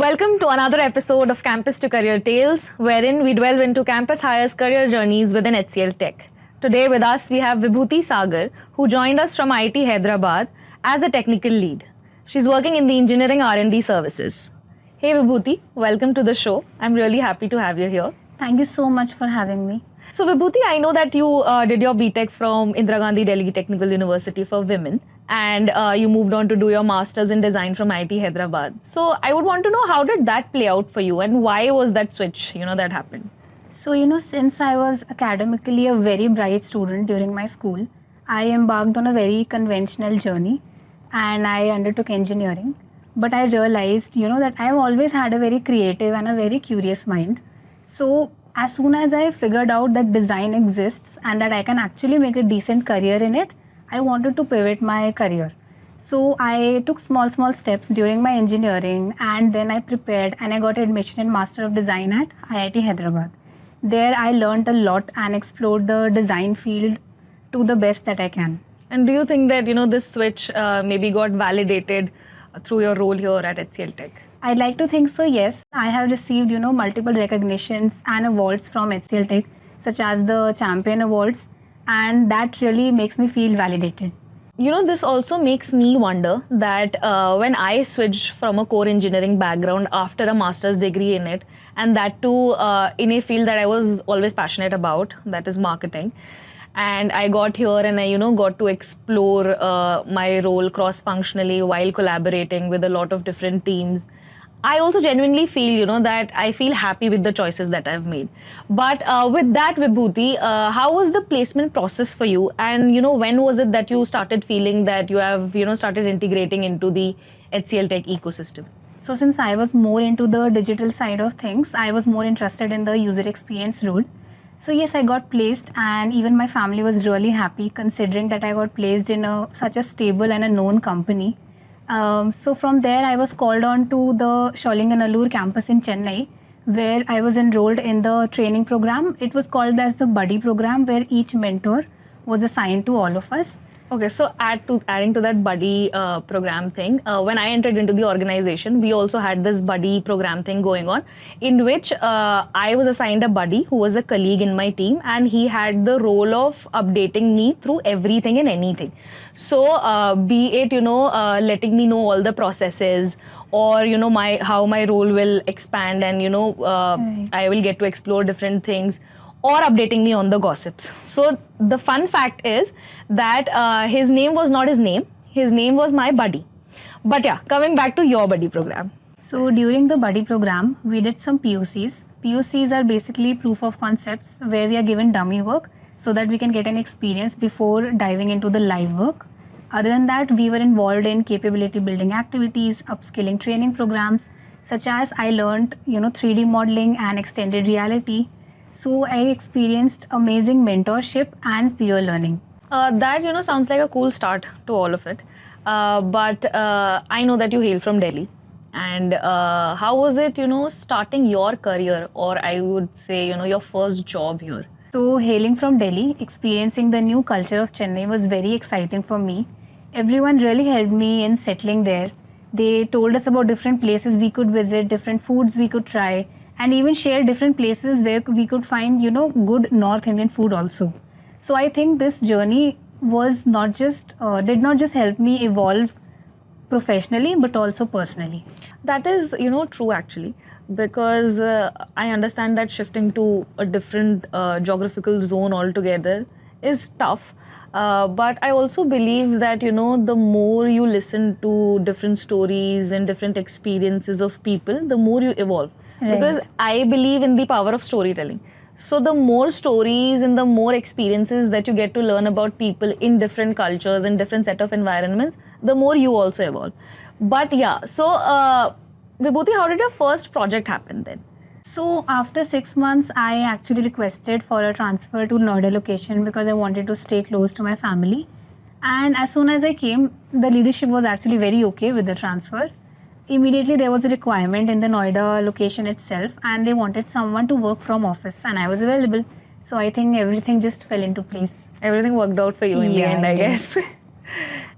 Welcome to another episode of Campus to Career Tales, wherein we delve into campus hires career journeys within HCL Tech. Today with us we have Vibhuti Sagar, who joined us from IIT Hyderabad as a technical lead. She's working in the engineering R&D services. Hey Vibhuti, welcome to the show. I'm really happy to have you here. Thank you so much for having me. So Vibhuti, I know that you did your BTech from Indira Gandhi Delhi Technical University for Women, and you moved on to do your Masters in Design from IIT Hyderabad. So I would want to know, how did that play out for you, and why was that switch, that happened? So, since I was academically a very bright student during my school, I embarked on a very conventional journey and I undertook engineering. But I realized, that I've always had a very creative and a very curious mind. So, as soon as I figured out that design exists and that I can actually make a decent career in it, I wanted to pivot my career. So I took small steps during my engineering, and then I prepared and I got admission in Master of Design at IIT Hyderabad. There I learned a lot and explored the design field to the best that I can. And do you think that, this switch maybe got validated through your role here at HCL Tech? I'd like to think so, yes. I have received, multiple recognitions and awards from HCL Tech, such as the Champion Awards, and that really makes me feel validated. This also makes me wonder that when I switched from a core engineering background after a master's degree in it, and that too in a field that I was always passionate about, that is marketing, and I got here and I got to explore my role cross-functionally while collaborating with a lot of different teams. I also genuinely feel, that I feel happy with the choices that I've made. But with that, Vibhuti, how was the placement process for you? And, when was it that you started feeling that you have, started integrating into the HCL Tech ecosystem? So since I was more into the digital side of things, I was more interested in the user experience role. So yes, I got placed, and even my family was really happy considering that I got placed in such a stable and a known company. So from there, I was called on to the Sholinganallur campus in Chennai, where I was enrolled in the training program. It was called as the Buddy program, where each mentor was assigned to all of us. Okay, so adding to that buddy program thing, when I entered into the organization, we also had this buddy program thing going on, in which I was assigned a buddy who was a colleague in my team, and he had the role of updating me through everything and anything. So be it, letting me know all the processes, or how my role will expand, and Right. I will get to explore different things, or updating me on the gossips. So the fun fact is that his name was not his name was my buddy. But yeah, coming back to your buddy program. So during the buddy program, we did some POCs. POCs are basically proof of concepts where we are given dummy work so that we can get an experience before diving into the live work. Other than that, we were involved in capability building activities, upskilling training programs, such as I learned, 3D modeling and extended reality. So I experienced amazing mentorship and peer learning. That sounds like a cool start to all of it. But I know that you hail from Delhi. And how was it, starting your career, or I would say, your first job here? So hailing from Delhi, experiencing the new culture of Chennai was very exciting for me. Everyone really helped me in settling there. They told us about different places we could visit, different foods we could try, and even share different places where we could find, good North Indian food also. So I think this journey was did not just help me evolve professionally, but also personally. That is, true actually, because I understand that shifting to a different geographical zone altogether is tough. But I also believe that, the more you listen to different stories and different experiences of people, the more you evolve. Right. Because I believe in the power of storytelling. So the more stories and the more experiences that you get to learn about people in different cultures and different set of environments, the more you also evolve. But yeah, so Vibhuti, how did your first project happen then? So after 6 months, I actually requested for a transfer to Noida location because I wanted to stay close to my family. And as soon as I came, the leadership was actually very okay with the transfer. Immediately there was a requirement in the Noida location itself, and they wanted someone to work from office, and I was available. So I think everything just fell into place. Everything worked out for you in the Yeah, end, I it did. guess.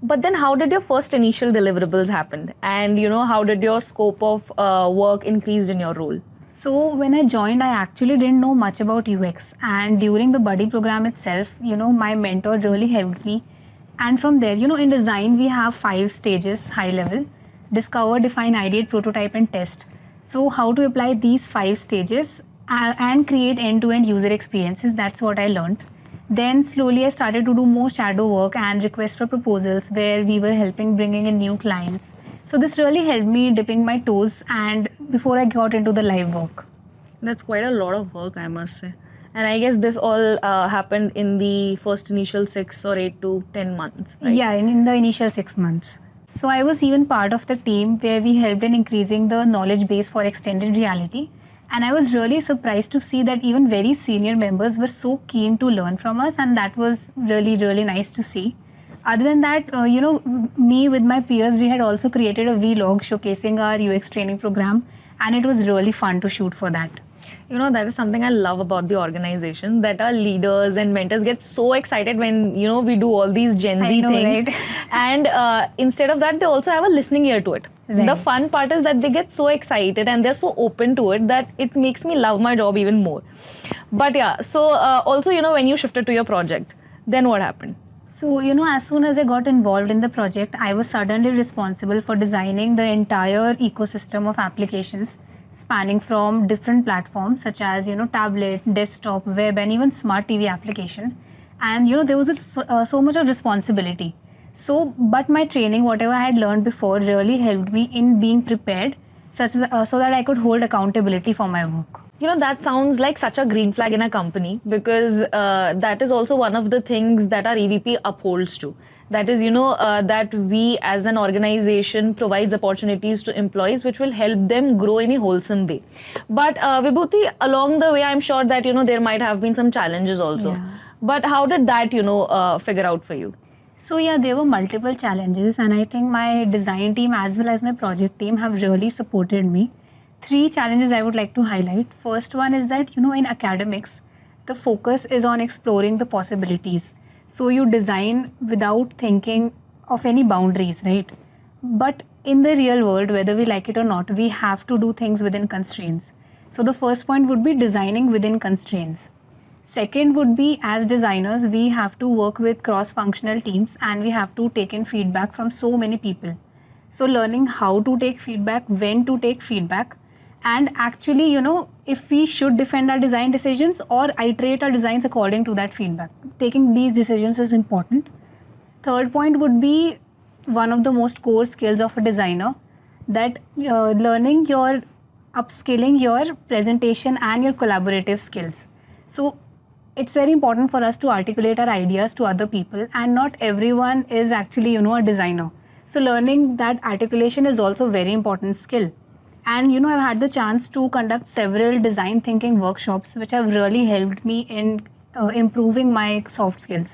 But then how did your first initial deliverables happen? And how did your scope of work increase in your role? So when I joined, I actually didn't know much about UX, and during the buddy program itself, my mentor really helped me. And from there, in design we have 5 stages: high level, discover, define, ideate, prototype, and test. So how to apply these 5 stages and create end-to-end user experiences, that's what I learned. Then slowly I started to do more shadow work and request for proposals where we were helping bringing in new clients. So this really helped me dipping my toes and before I got into the live work. That's quite a lot of work, I must say. And I guess this all happened in the first initial 6 or 8 to 10 months, right? Yeah, in the initial 6 months. So I was even part of the team where we helped in increasing the knowledge base for extended reality. And I was really surprised to see that even very senior members were so keen to learn from us, and that was really, really nice to see. Other than that, me with my peers, we had also created a vlog showcasing our UX training program, and it was really fun to shoot for that. That is something I love about the organization, that our leaders and mentors get so excited when, we do all these Gen Z I know, things. right? And instead of that, they also have a listening ear to it. Right. The fun part is that they get so excited and they're so open to it that it makes me love my job even more. But yeah, so also, when you shifted to your project, then what happened? So, as soon as I got involved in the project, I was suddenly responsible for designing the entire ecosystem of applications spanning from different platforms such as, tablet, desktop, web, and even smart TV application. And, there was so much of responsibility. So, but my training, whatever I had learned before, really helped me in being prepared so that I could hold accountability for my work. That sounds like such a green flag in a company, because that is also one of the things that our EVP upholds to. That is, that we as an organization provides opportunities to employees which will help them grow in a wholesome way. But Vibhuti, along the way, I'm sure that, there might have been some challenges also. Yeah. But how did that, figure out for you? So yeah, there were multiple challenges, and I think my design team as well as my project team have really supported me. 3 challenges I would like to highlight. First one is that, in academics, the focus is on exploring the possibilities. So you design without thinking of any boundaries, right? But in the real world, whether we like it or not, we have to do things within constraints. So the first point would be designing within constraints. Second would be, as designers, we have to work with cross-functional teams and we have to take in feedback from so many people. So learning how to take feedback, when to take feedback, and actually, if we should defend our design decisions or iterate our designs according to that feedback. Taking these decisions is important. Third point would be one of the most core skills of a designer, that learning your upskilling your presentation and your collaborative skills. So it's very important for us to articulate our ideas to other people, and not everyone is actually, a designer. So learning that articulation is also a very important skill. And I've had the chance to conduct several design thinking workshops which have really helped me in improving my soft skills.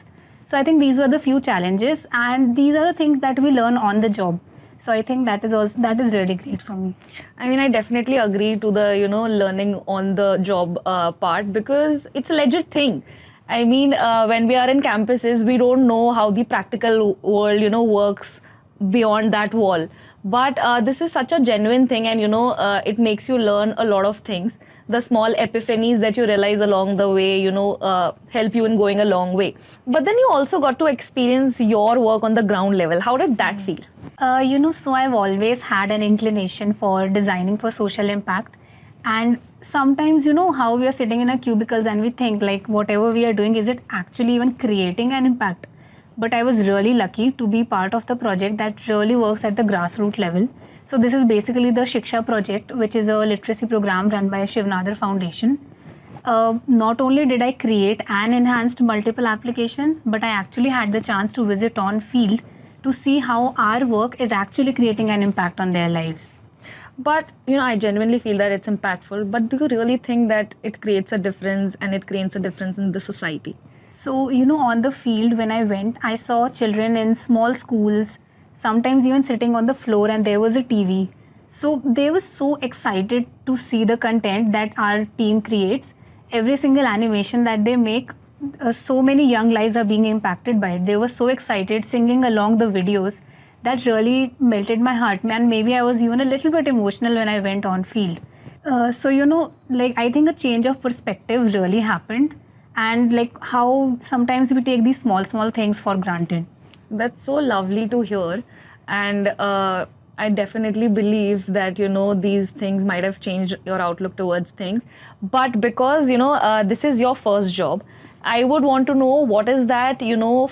So I think these were the few challenges, and these are the things that we learn on the job. So I think that is really great for me. I mean, I definitely agree to the, learning on the job part, because it's a legit thing. I mean, when we are in campuses, we don't know how the practical world, works beyond that wall. But this is such a genuine thing, and, it makes you learn a lot of things. The small epiphanies that you realize along the way, help you in going a long way. But then you also got to experience your work on the ground level. How did that feel? So I've always had an inclination for designing for social impact. And sometimes, how we are sitting in our cubicles and we think like whatever we are doing, is it actually even creating an impact? But I was really lucky to be part of the project that really works at the grassroots level. So this is basically the Shiksha project, which is a literacy program run by Shiv Nadar Foundation. Not only did I create and enhanced multiple applications, but I actually had the chance to visit on field to see how our work is actually creating an impact on their lives. But, I genuinely feel that it's impactful. But do you really think that it creates a difference, and it creates a difference in the society? So, on the field when I went, I saw children in small schools, sometimes even sitting on the floor, and there was a TV. So they were so excited to see the content that our team creates. Every single animation that they make so many young lives are being impacted by it. They were so excited singing along the videos that really melted my heart. And maybe I was even a little bit emotional when I went on field. So like I think a change of perspective really happened, and like how sometimes we take these small things for granted. That's so lovely to hear. And I definitely believe that, these things might have changed your outlook towards things. But because, this is your first job, I would want to know what is that,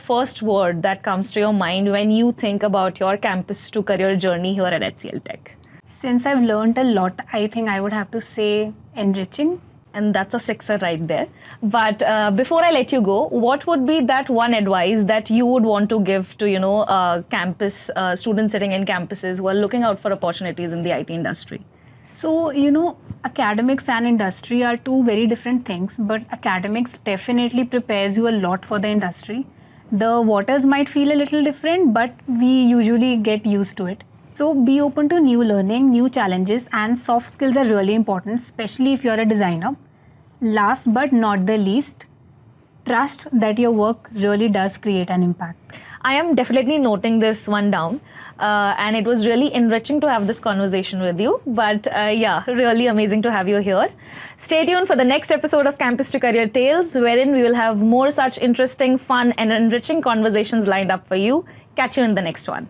first word that comes to your mind when you think about your campus to career journey here at HCL Tech. Since I've learned a lot, I think I would have to say enriching. And that's a sixer right there. But before I let you go, what would be that one advice that you would want to give to, campus students sitting in campuses who are looking out for opportunities in the IT industry? So, academics and industry are two very different things, but academics definitely prepares you a lot for the industry. The waters might feel a little different, but we usually get used to it. So be open to new learning, new challenges, and soft skills are really important, especially if you're a designer. Last but not the least, trust that your work really does create an impact. I am definitely noting this one down. And it was really enriching to have this conversation with you. But yeah, really amazing to have you here. Stay tuned for the next episode of Campus to Career Tales, wherein we will have more such interesting, fun, and enriching conversations lined up for you. Catch you in the next one.